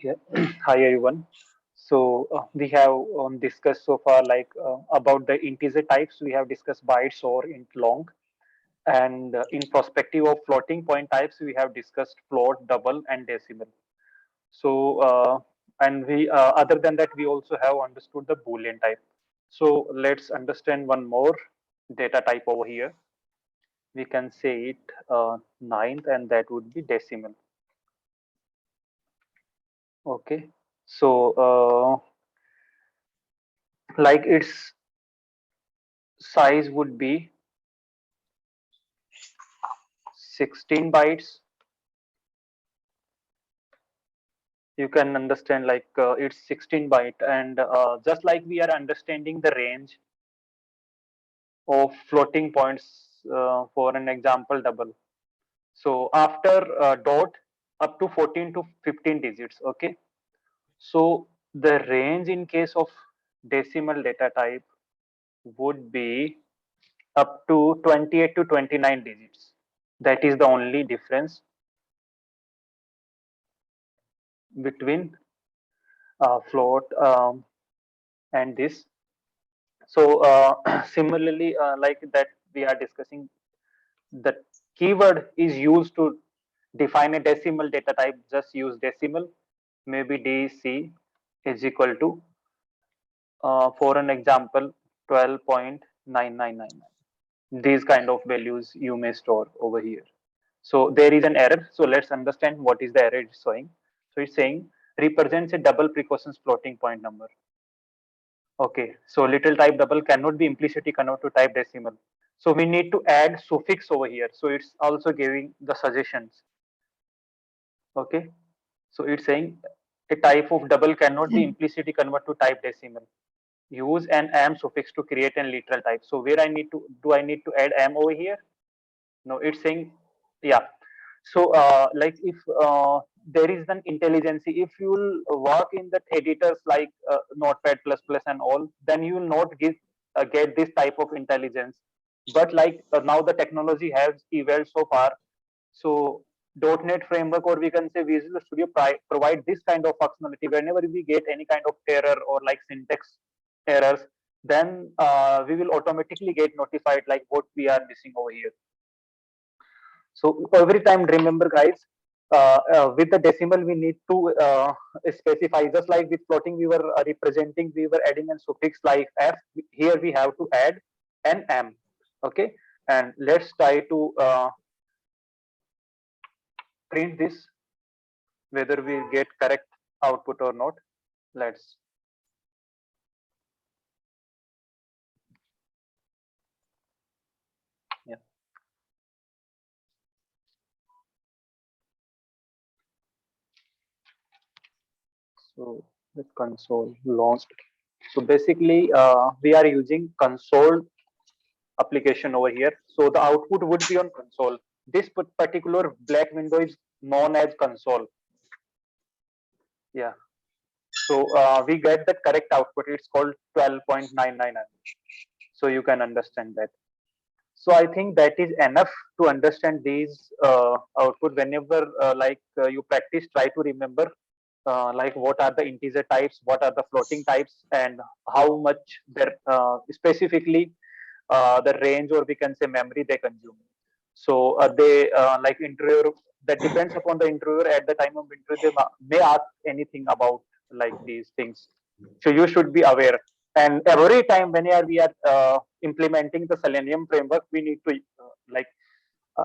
Yeah. Hi everyone. So we have discussed so far about the integer types. We have discussed bytes or int long, and in perspective of floating point types, we have discussed float, double, and decimal. So and we other than that, we also have understood the Boolean type. So let's understand one more data type over here. We can say it ninth, and that would be decimal. Okay. So its size would be 16 bytes. You can understand it's 16 byte, and just like we are understanding the range of floating points for an example double. So after dot up to 14 to 15 digits. Okay. So the range in case of decimal data type would be up to 28 to 29 digits. That is the only difference between float and this. So similarly, like that we are discussing, the keyword is used to define a decimal data type. Just use decimal. Maybe DC is equal to, for an example, 12.9999. These kind of values you may store over here. So there is an error. So let's understand what is the error it's showing. So it's saying represents a double precautions floating point number. Okay, so little type double cannot be implicitly converted to type decimal. So we need to add suffix over here. So it's also giving the suggestions. Okay, so it's saying a type of double cannot be implicitly converted to type decimal. Use an am suffix to create a literal type. So where I need to do I need to add am over here? No, it's saying yeah. So like if there is an intelligence, if you will work in that editors like Notepad plus plus and all, then you will not get this type of intelligence. But like now the technology has evolved so far, so .NET framework, or we can say Visual Studio, provide this kind of functionality. Whenever we get any kind of error or like syntax errors, then we will automatically get notified like what we are missing over here. So every time, remember, guys, with the decimal, we need to specify. Just like with floating, we were representing, we were adding a suffix like f. Here we have to add an m. Okay, and let's try to print this, whether we get correct output or not. Let's. Yeah. So the console launched. So basically, we are using console application over here. So the output would be on console. This particular black window is known as console. Yeah. So we get the correct output. It's called 12.99. So you can understand that. So I think that is enough to understand these output. Whenever you practice, try to remember like what are the integer types, what are the floating types, and how much their specifically the range, or we can say memory, they consume. So they like interviewer, that depends upon the interviewer. At the time of interview, they may ask anything about like these things. So you should be aware. And every time whenever we are implementing the Selenium framework, we need to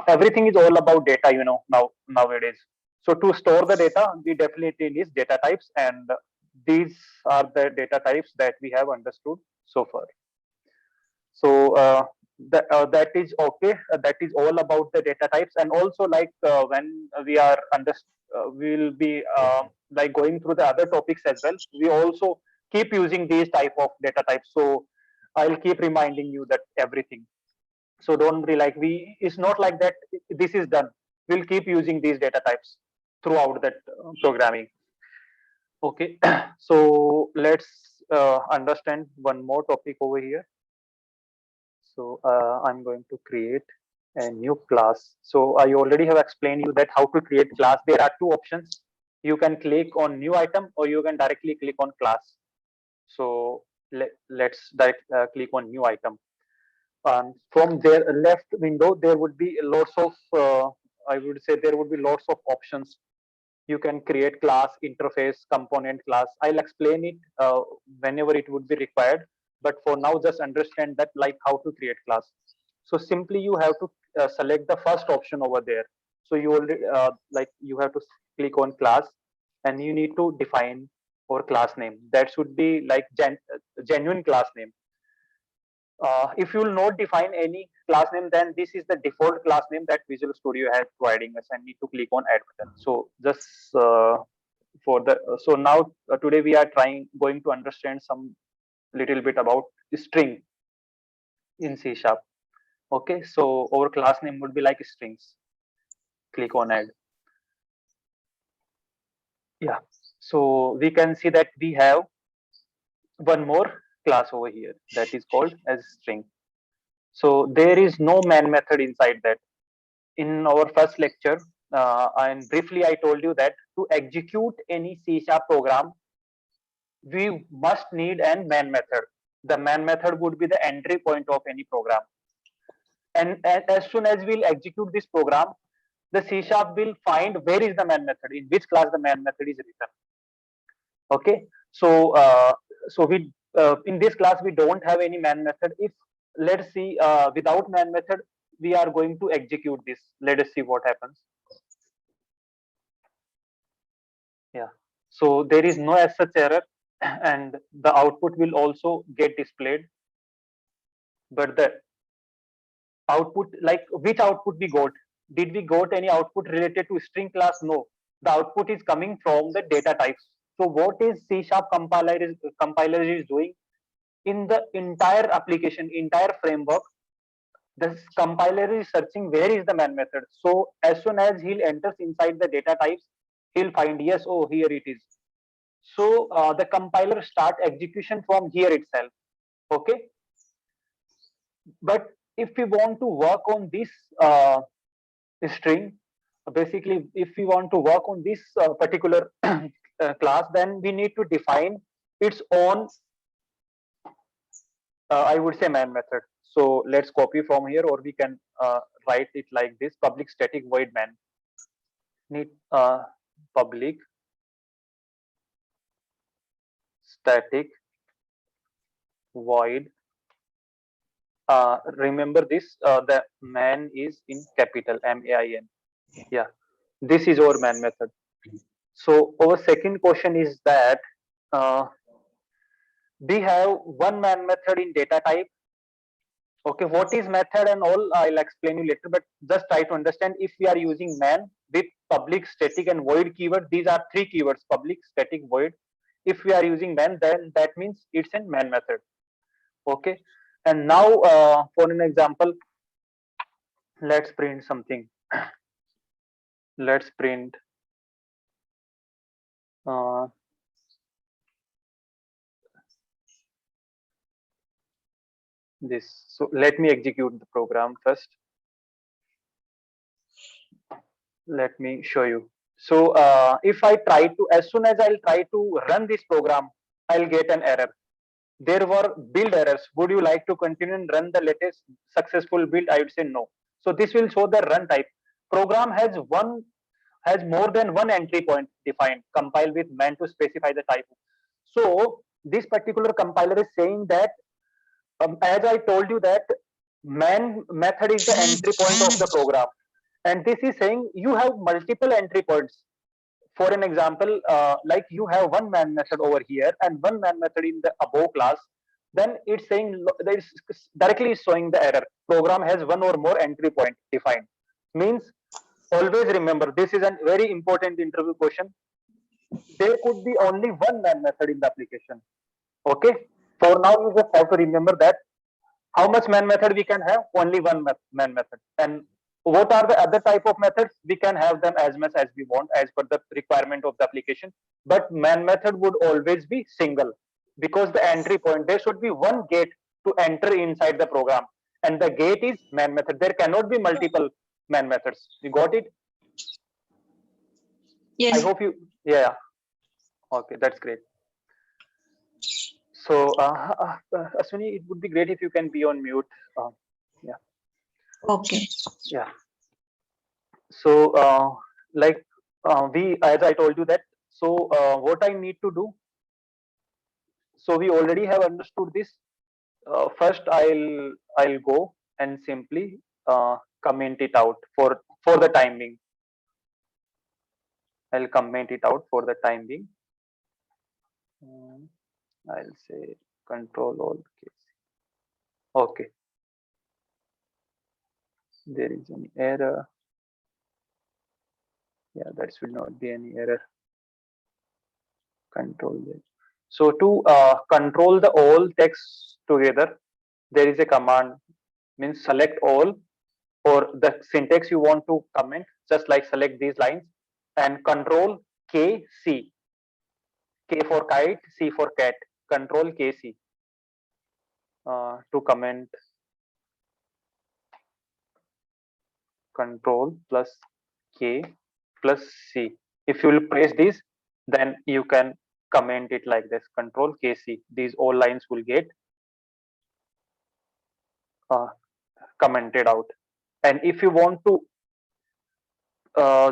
everything is all about data. Nowadays. So to store the data, we definitely need data types, and these are the data types that we have understood so far. So that is okay. That is all about the data types, and also like when we are we'll be like going through the other topics as well. We also keep using these type of data types. So I'll keep reminding you that everything. So don't be like we. It's not like that. This is done. We'll keep using these data types throughout that programming. Okay. So let's understand one more topic over here. So I'm going to create a new class. So I already have explained you that how to create class. There are two options. You can click on new item or you can directly click on class. So let's click on new item. From their left window, there would be lots of, I would say there would be lots of options. You can create class, interface, component class. I'll explain it whenever it would be required. But for now, just understand that like how to create class. So simply you have to select the first option over there. So you already like you have to click on class and you need to define or class name. That should be like genuine class name. If you will not define any class name, then this is the default class name that Visual Studio has providing us, and need to click on add button. So just for the so now today we are going to understand some little bit about string in C sharp. Okay, so our class name would be like strings. Click on add. Yeah, so we can see that we have one more class over here that is called as string. So there is no man method inside that. In our first lecture, and briefly I told you that to execute any C sharp program, we must need an man method. The man method would be the entry point of any program. And as soon as we'll execute this program, the C sharp will find where is the man method, in which class the man method is written. Okay, so we in this class we don't have any man method. If let's see, without man method we are going to execute this. Let us see what happens. Yeah, so there is no as such error and the output will also get displayed, but the output, like which output we got, did we got any output related to string class? No, the output is coming from the data types. So what is C sharp compiler is doing in the entire application, entire framework? The compiler is searching where is the man method. So as soon as he'll enters inside the data types, he'll find, yes, oh, here it is. So the compiler start execution from here itself. Okay, but if we want to work on this string, basically if we want to work on this particular class, then we need to define its own I would say man method. So let's copy from here, or we can write it like this: public static void man. Need public static void. Remember this: the man is in capital MAIN. Yeah, this is our man method. So our second question is that we have one man method in data type. Okay, what is method and all I'll explain you later, but just try to understand. If we are using man with public static and void keyword, these are three keywords: public static void. If we are using man, then that means it's a man method. Okay, and now for an example, let's print something. Let's print uh, this. So let me execute the program first. Let me show you. So if I try to, as soon as I'll try to run this program, I'll get an error. There were build errors. Would you like to continue and run the latest successful build? I would say no. So this will show the run type. Program has more than one entry point defined. Compile with man to specify the type. So this particular compiler is saying that, as I told you, that man method is the entry point of the program, and this is saying you have multiple entry points. For an example, like you have one man method over here and one man method in the above class, then it's saying that it's directly showing the error. Program has one or more entry point defined. Means always remember, this is a very important interview question. There could be only one man method in the application. Okay. For now, you just have to remember that how much man method we can have? Only one man method. And what are the other type of methods? We can have them as much as we want as per the requirement of the application. But man method would always be single, because the entry point, there should be one gate to enter inside the program, and the gate is man method. There cannot be multiple man methods. You got it? I Yes. hope you, yeah, okay, that's great. So, Aswini, it would be great if you can be on mute. Uh, yeah, Okay. yeah. So, like as I told you that. So, what I need to do. So we already have understood this. First, I'll go and simply comment it out for the time being. I'll comment it out for the time being. I'll say control all case. Okay, there is any error. Yeah, that should not be any error. Control it. So to control the all text together, there is a command, means select all, or the syntax you want to comment, just like select these lines and control K C. K for kite, C for cat. Control K C to comment. Control plus K plus C. If you will press this, then you can comment it like this. Control K C. These all lines will get uh, commented out. And if you want to,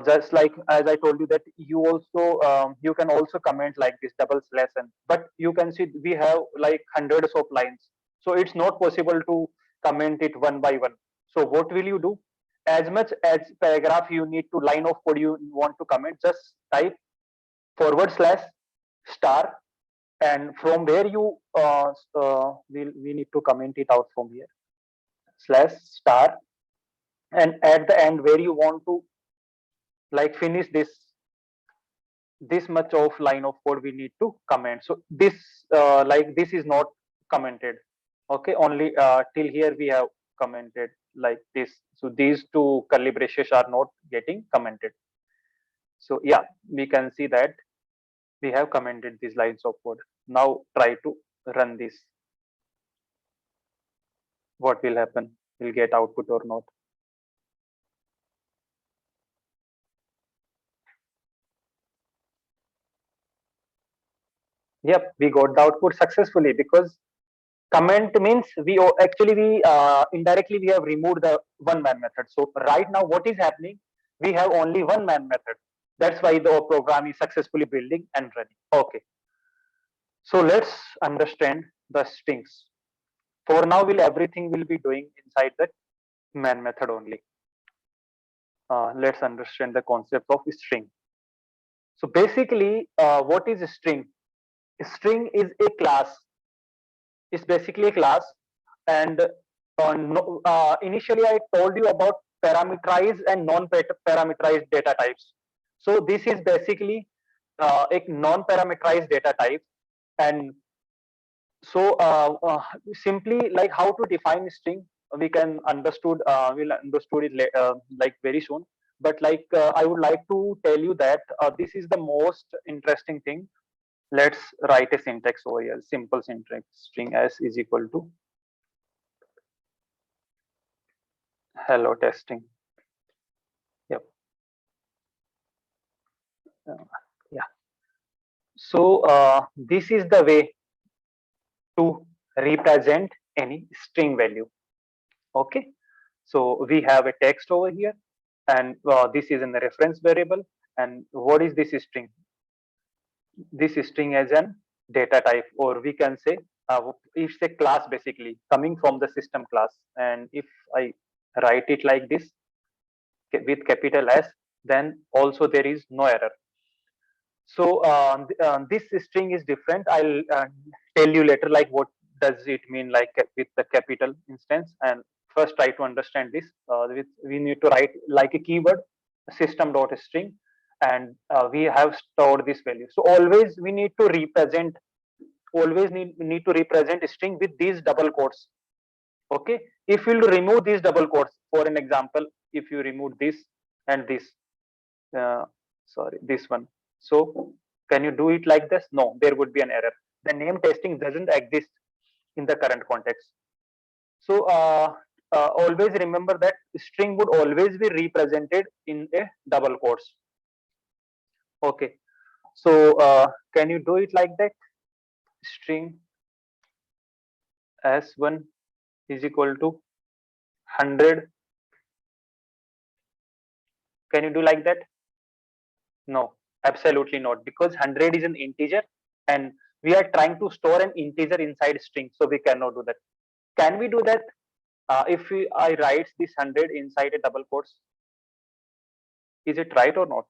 just like as I told you that you also you can also comment like this double slash and, but you can see we have like hundreds of lines, so it's not possible to comment it one by one. So what will you do? As much as paragraph you need to line of code you want to comment, just type forward slash star, and from where you we need to comment it out from here, slash star, and at the end where you want to like finish this much of line of code we need to comment. So this like this is not commented. Okay, only till here we have commented like this. So these two curly braces are not getting commented. So yeah, we can see that we have commented these lines of code. Now try to run this. What will happen? Will get output or not? Yep, we got the output successfully, because comment means actually we indirectly we have removed the one man method. So right now what is happening, we have only one man method. That's why the program is successfully building and running. Okay, so let's understand the strings. For now will everything will be doing inside the man method only. Let's understand the concept of string. So basically what is a string? A string is a class. It's basically a class. And no, initially I told you about parameterized and non-parameterized data types. So this is basically a non-parameterized data type. And so simply like how to define string, we can understood we'll understood it like very soon. But like I would like to tell you that this is the most interesting thing. Let's write a syntax over here. Simple syntax: string s is equal to hello testing. Yep. Uh, yeah. So this is the way to represent any string value. Okay. So we have a text over here, and this is in the reference variable. And what is this string? This string as an data type, or we can say it's a class basically coming from the system class. And if I write it like this with capital S, then also there is no error. So this string is different. I'll tell you later like what does it mean like with the capital instance. And first try to understand this. We need to write like a keyword system.string, and we have stored this value. So always we need to represent, need to represent a string with these double quotes. Okay, if you remove these double quotes, for an example, if you remove this and this, uh, sorry, this one. So can you do it like this? No, there would be an error. The name testing doesn't exist in the current context. So always remember that string would always be represented in a double quotes. Okay, so can you do it like that? String s1 is equal to 100. Can you do like that? No, absolutely not, because 100 is an integer and we are trying to store an integer inside string, so we cannot do that. Can we do that? If I write this 100 inside a double quotes, is it right or not?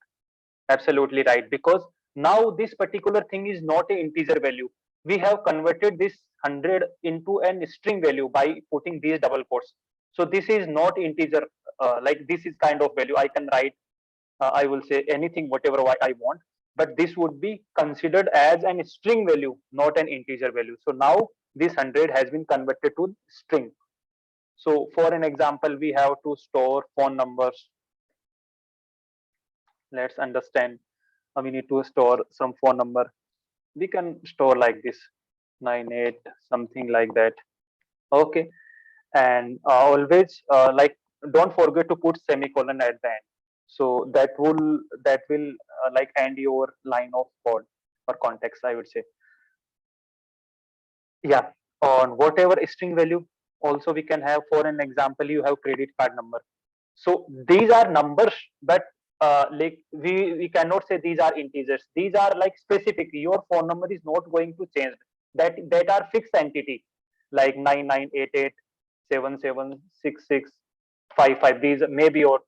Absolutely right, because now this particular thing is not an integer value. We have converted this 100 into an string value by putting these double quotes. So this is not integer, like this is kind of value. I can write, I will say anything, whatever I want, but this would be considered as an string value, not an integer value. So now this 100 has been converted to string. So for an example, we have to store phone numbers. Let's understand. We need to store some phone number. We can store like this, 98, something like that. Okay, and always like don't forget to put semicolon at the end. So that will like end your line of code or context, I would say. Yeah, on whatever string value also we can have. For an example, you have credit card number. So these are numbers, but like we cannot say these are integers. These are like specific. Your phone number is not going to change. That are fixed entity, like 9988776655. These may be your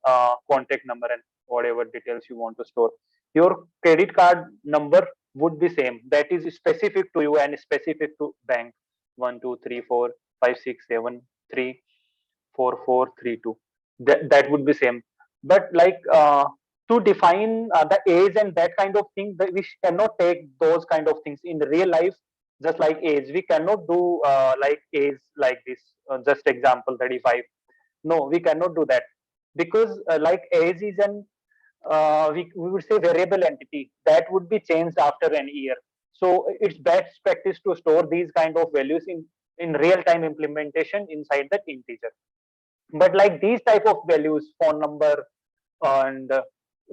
contact number and whatever details you want to store. Your credit card number would be same. That is specific to you and specific to bank. 1234567 34432. That would be same. But like to define the age and that kind of thing, we cannot take those kind of things in real life. Just like age, we cannot do like age like this, just example 35. No, we cannot do that, because like age is an we would say variable entity that would be changed after an year. So it's best practice to store these kind of values in real time implementation inside that integer. But like these type of values, phone number and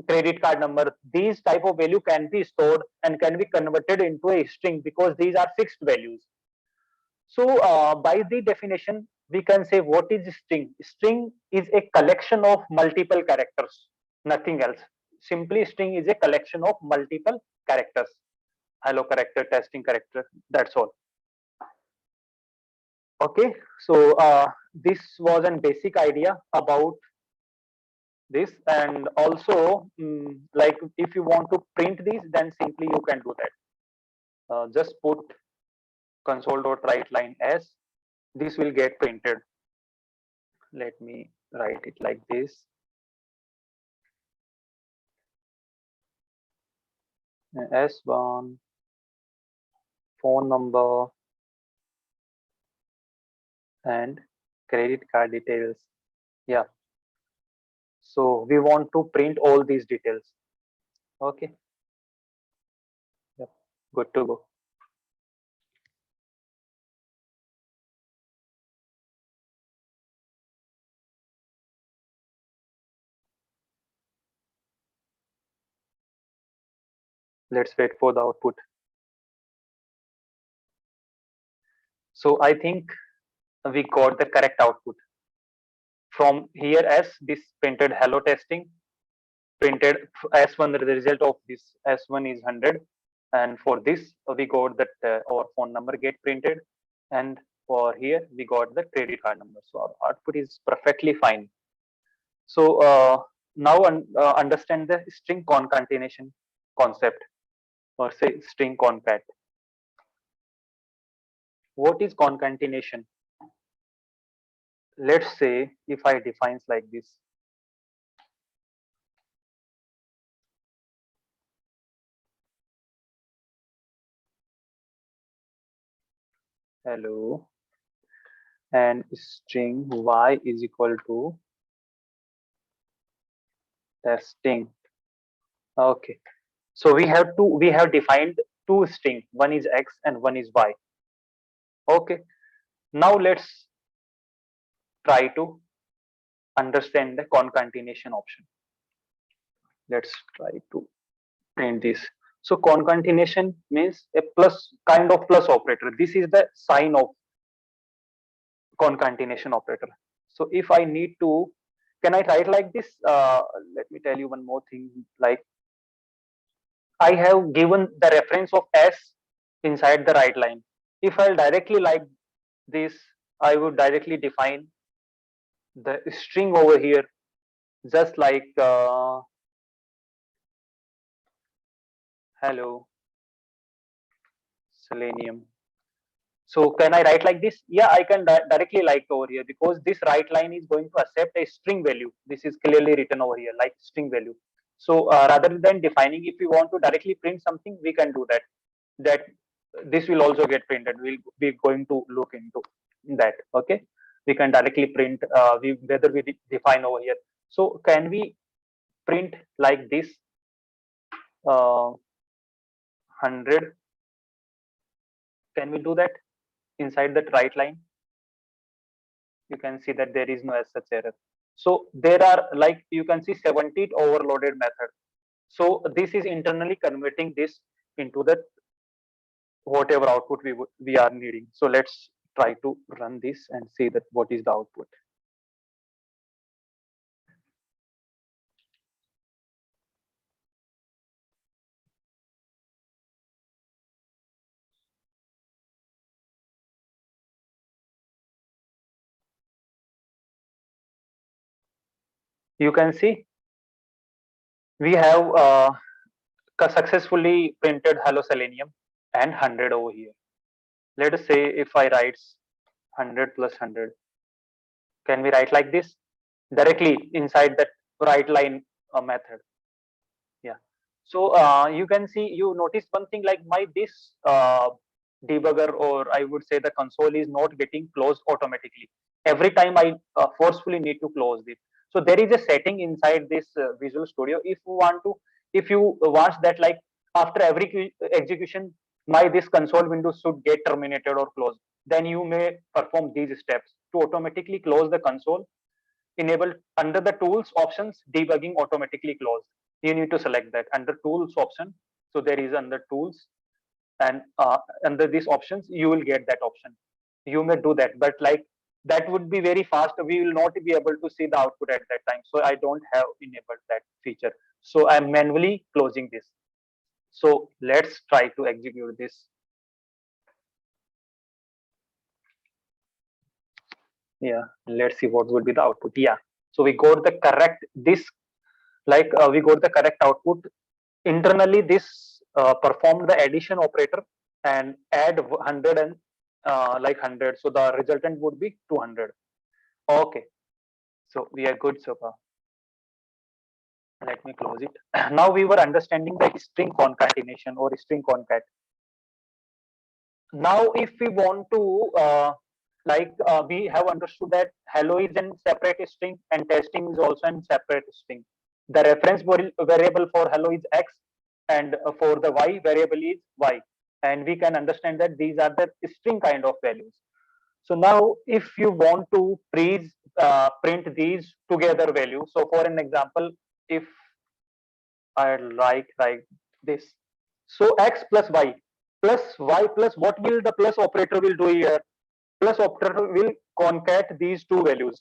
credit card number, these type of value can be stored and can be converted into a string, because these are fixed values. So by the definition, we can say what is string. String is a collection of multiple characters, nothing else. Simply string is a collection of multiple characters. Hello character, testing character, that's all. Okay, so this was a basic idea about this. And also like if you want to print these, then simply you can do that. Just put console.writeLine as, this will get printed. Let me write it like this. S1 phone number and credit card details. Yeah, so we want to print all these details. Okay, yep. Good to go. Let's wait for the output. So I think we got the correct output. From here, as this printed hello testing, printed S1, the result of this S1 is 100. And for this, we got that our phone number get printed. And for here, we got the credit card number. So our output is perfectly fine. So now understand the string concatenation concept, or say string concat. What is concatenation? Let's say if I defines like this. Hello, and string y is equal to testing. Okay, so we have defined two string. One is x and one is y. Okay, now let's try to understand the concatenation option. Let's try to print this. So concatenation means a plus kind of plus operator. This is the sign of concatenation operator. So if I need to, can I write like this? Let me tell you one more thing. Like I have given the reference of S inside the right line. If I'll directly like this, I would directly define the string over here, just like hello Selenium. So can I write like this? Yeah, I can directly like over here because this right line is going to accept a string value. This is clearly written over here like string value. So rather than defining, if we want to directly print something, we can do that. That this will also get printed. We'll be going to look into that. Okay, we can directly print whether we define over here. So can we print like this? 100. Can we do that inside that right line? You can see that there is no as such error. So there are, like you can see, 70 overloaded method. So this is internally converting this into the whatever output we are needing. So let's try to run this and see that what is the output. You can see we have successfully printed hello Selenium and 100 over here. Let us say if I write 100 plus 100, can we write like this directly inside that right line method? Yeah. So you can see, you notice one thing, like my this debugger, or I would say the console, is not getting closed automatically. Every time I forcefully need to close this. So there is a setting inside this Visual Studio. If you want to, if you want that, like after every execution, my this console window should get terminated or closed, then you may perform these steps to automatically close the console. Enable under the tools options, debugging automatically closed. You need to select that under tools option. So there is under tools, and under these options you will get that option. You may do that, but like that would be very fast. We will not be able to see the output at that time. So I don't have enabled that feature. So I'm manually closing this. So let's try to execute this. Yeah, let's see what would be the output. Yeah, so we got the correct this, like we got the correct output. Internally this performed the addition operator and add 100 and like 100, so the resultant would be 200. Okay, so we are good so far. Let me close it. Now we were understanding the string concatenation or string concat. Now if we want to we have understood that hello is in separate string and testing is also in separate string. The reference variable for hello is x, and for the y variable is y, and we can understand that these are the string kind of values. So now if you want to please print these together values, so for an example, if I like this, so x plus y plus, what will the plus operator will do here? Plus operator will concat these two values.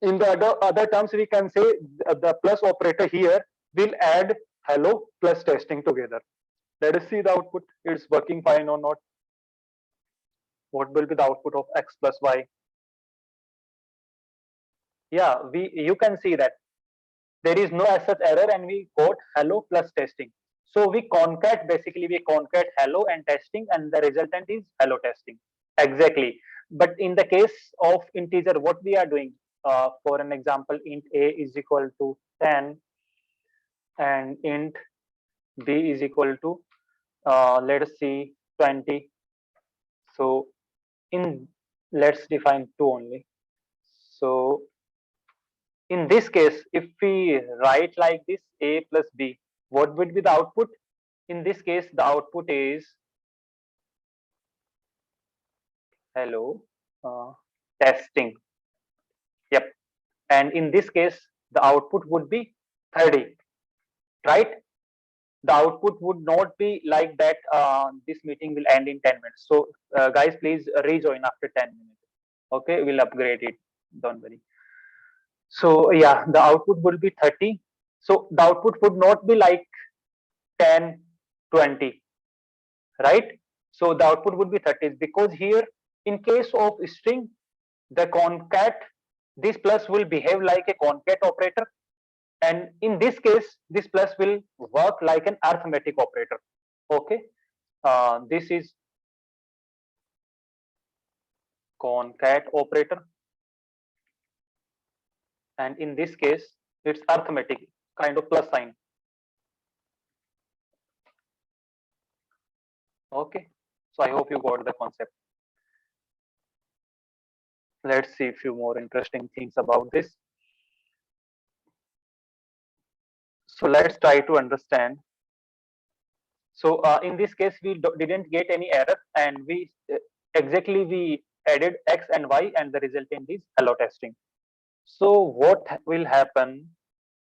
In the other terms, we can say the plus operator here will add hello plus testing together. Let us see the output. It's working fine or not. What will be the output of x plus y? Yeah, you can see that there is no as such error, and we got hello plus testing. So we concat, basically we concat hello and testing, and the resultant is hello testing. Exactly. But in the case of integer, what we are doing, for an example, int a is equal to 10 and int b is equal to let us see 20. So in, let's define 2 only. So in this case, if we write like this, a plus b, what would be the output? In this case, the output is hello testing. Yep. And in this case, the output would be 30, right? the output would not be like that. This meeting will end in 10 minutes. So guys, please rejoin after 10 minutes. Okay, we'll upgrade it. Don't worry. So yeah, the output will be 30. So the output would not be like 10, 20, right? So the output would be 30 because here in case of string, the concat, this plus will behave like a concat operator, and in this case this plus will work like an arithmetic operator. Okay, this is concat operator, and in this case it's arithmetic kind of plus sign. Okay, so I hope you got the concept. Let's see a few more interesting things about this. So let's try to understand. So in this case we didn't get any error, and we exactly we added x and y, and the resultant is hello testing. So what will happen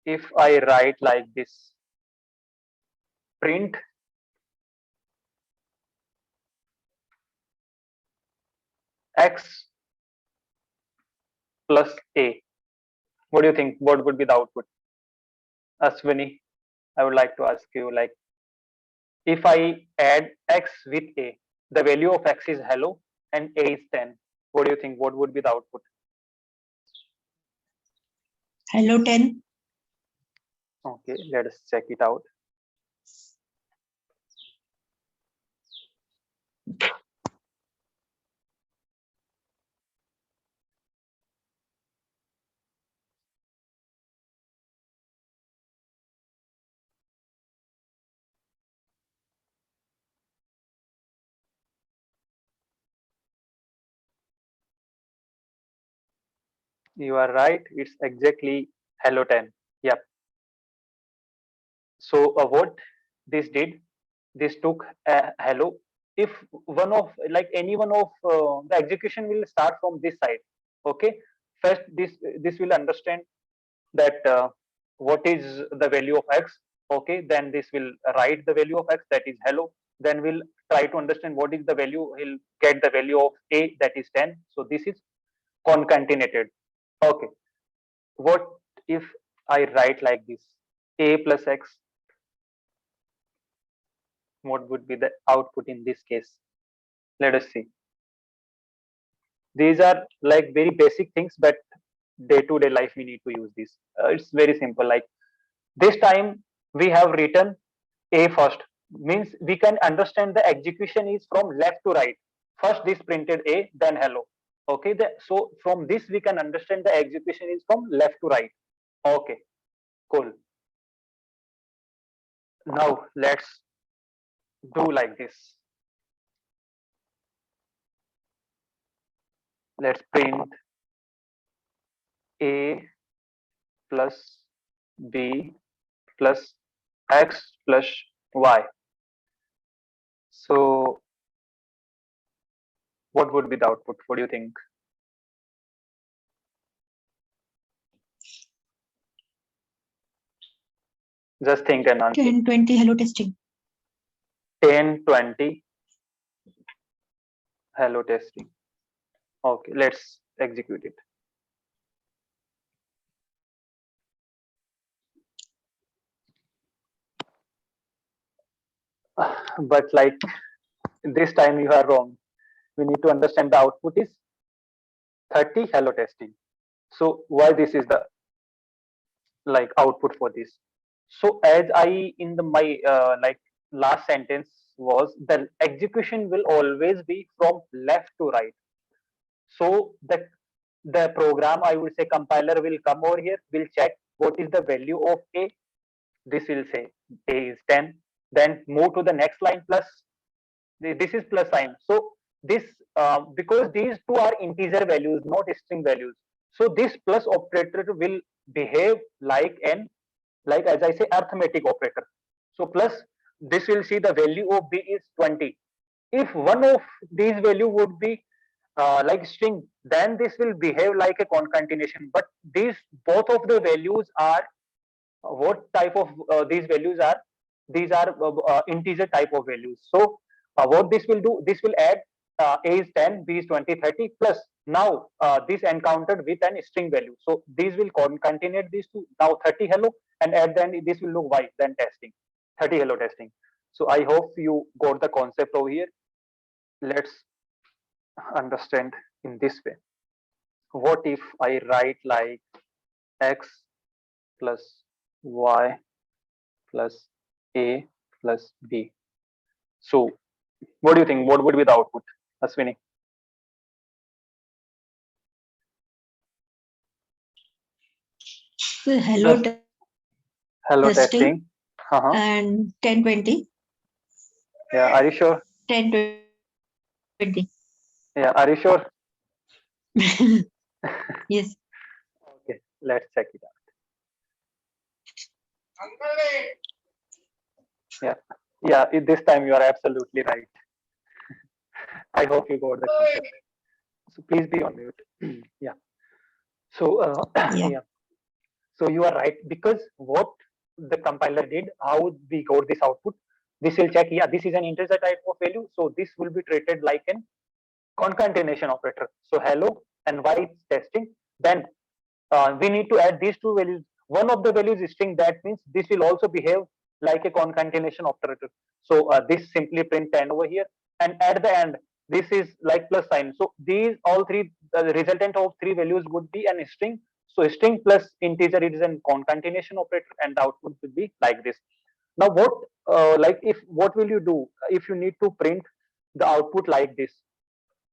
if I write like this? Print x plus a. What do you think? What would be the output? Aswini, I would like to ask you, like, if I add x with a, the value of x is hello and a is 10. What do you think? What would be the output? Hello 10. Okay, let us check it out. You are right. It's exactly hello 10. Yep. So what this did, this took hello. If one of like any one of the execution will start from this side. Okay. First, this will understand that what is the value of x. Okay. Then this will write the value of x, that is hello. Then we'll try to understand what is the value. He'll get the value of a, that is 10. So this is concatenated. Okay. What if I write like this? A plus x, what would be the output in this case? Let us see. These are like very basic things, but day to day life we need to use this. It's very simple. Like this time we have written a first, means we can understand the execution is from left to right. First this printed a, then hello. Okay, so from this we can understand the execution is from left to right. Okay, cool. Now let's do like this. Let's print a plus b plus x plus y. So what would be the output? What do you think? Just think and answer. 10, 20 hello testing. 10, 20 hello testing. Okay, let's execute it. But like this time you are wrong. We need to understand the output is 30 hello testing. So why this is the like output for this? So as I in the my like last sentence was, the execution will always be from left to right. So the program, I would say compiler, will come over here, will check what is the value of a. This will say a is 10. Then move to the next line plus. This is plus sign. So this because these two are integer values, not string values. So this plus operator will behave like an, like as I say, arithmetic operator. So plus this will see the value of b is 20. If one of these value would be like string, then this will behave like a concatenation. But these both of the values are what type of these values are? these are integer type of values. So what this will do, this will add a is 10, b is 20, 30 plus now this encountered with an string value. So these will concatenate these two, now 30 hello, and at the end this will look y, then testing, 30 hello testing. So I hope you got the concept over here. Let's understand in this way. What if I write like x plus y plus a plus b? So what do you think? What would be the output, Aswini? So hello Just hello testing testing. Uh-huh. and 1020, Yeah, are you sure? 1020. Yeah, are you sure? Yes. Okay, let's check it out. Yeah, yeah. This time you are absolutely right. I hope you got the concept. So please be on mute. Yeah. So Yeah. yeah. So you are right, because what the compiler did, how we got this output. This will check. Yeah, this is an integer type of value. So this will be treated like an concatenation operator. So hello and y is testing. Then we need to add these two values. One of the values is string. That means this will also behave like a concatenation operator. So this simply print 10 over here, and at the end this is like plus sign. So these all three, the resultant of three values would be an string. So string plus integer, it is a concatenation operator, and the output will be like this. Now what, like if what will you do if you need to print the output like this?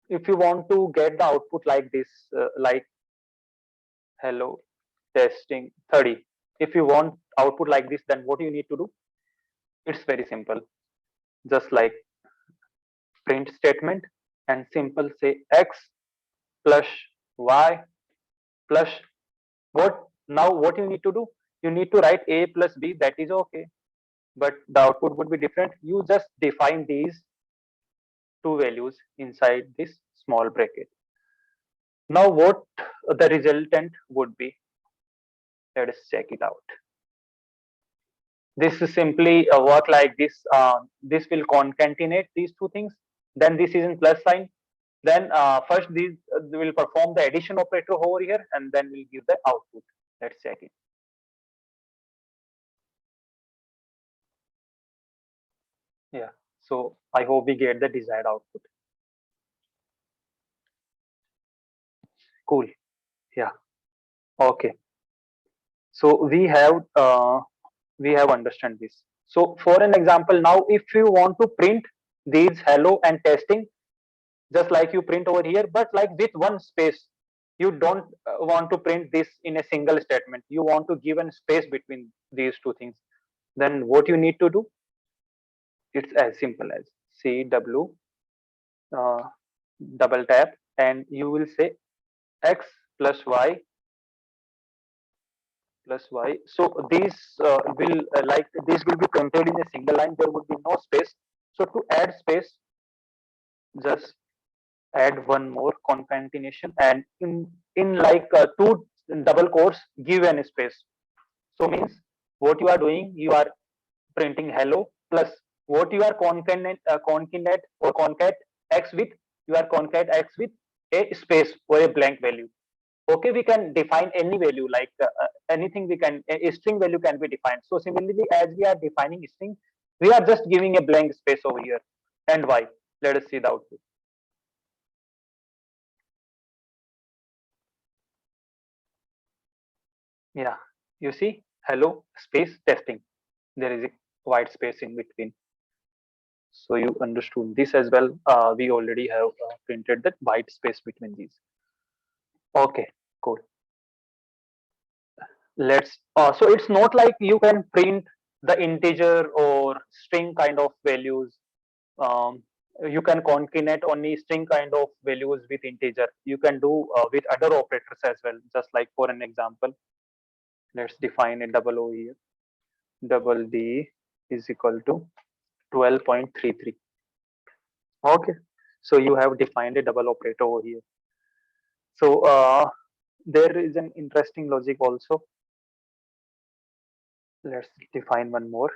If you want to get the output like this, like hello testing 30, if you want output like this, then what you need to do, it's very simple. Just like print statement, and simple say x plus y plus what. Now what you need to do, you need to write a plus b, that is okay, but the output would be different. You just define these two values inside this small bracket. Now what the resultant would be, let us check it out. This is simply a work like this. This will concatenate these two things. Then this is in plus sign. Then first these will perform the addition operator over here, and then we'll give the output. Let's check it. Yeah. So I hope we get the desired output. Cool. Yeah. Okay. So we have understand this. So for an example, now if you want to print these hello and testing, just like you print over here, but like with one space. You don't want to print this in a single statement. You want to give a space between these two things. Then what you need to do, it's as simple as cw uh, double tap, and you will say x plus y plus y. So these will like this will be printed in a single line. There would be no space. So to add space, just add one more concatenation, and in like two double quotes give an space. So means what you are doing, you are printing hello plus what you are concatenate or concat x with, you are concat x with a space or a blank value. Okay, we can define any value, like anything we can, a string value can be defined. So similarly, as we are defining string, we are just giving a blank space over here. And why? Let us see the output. Yeah, you see, hello space testing. There is a white space in between. So you understood this as well. We already have printed that white space between these. Okay, cool. Let's. So it's not like you can print the integer or string kind of values. Um, you can concatenate only string kind of values with integer. You can do with other operators as well. Just like for an example, let's define a double O here. Double D is equal to 12.33. Okay, so you have defined a double operator over here. So there is an interesting logic also. Let's define one more.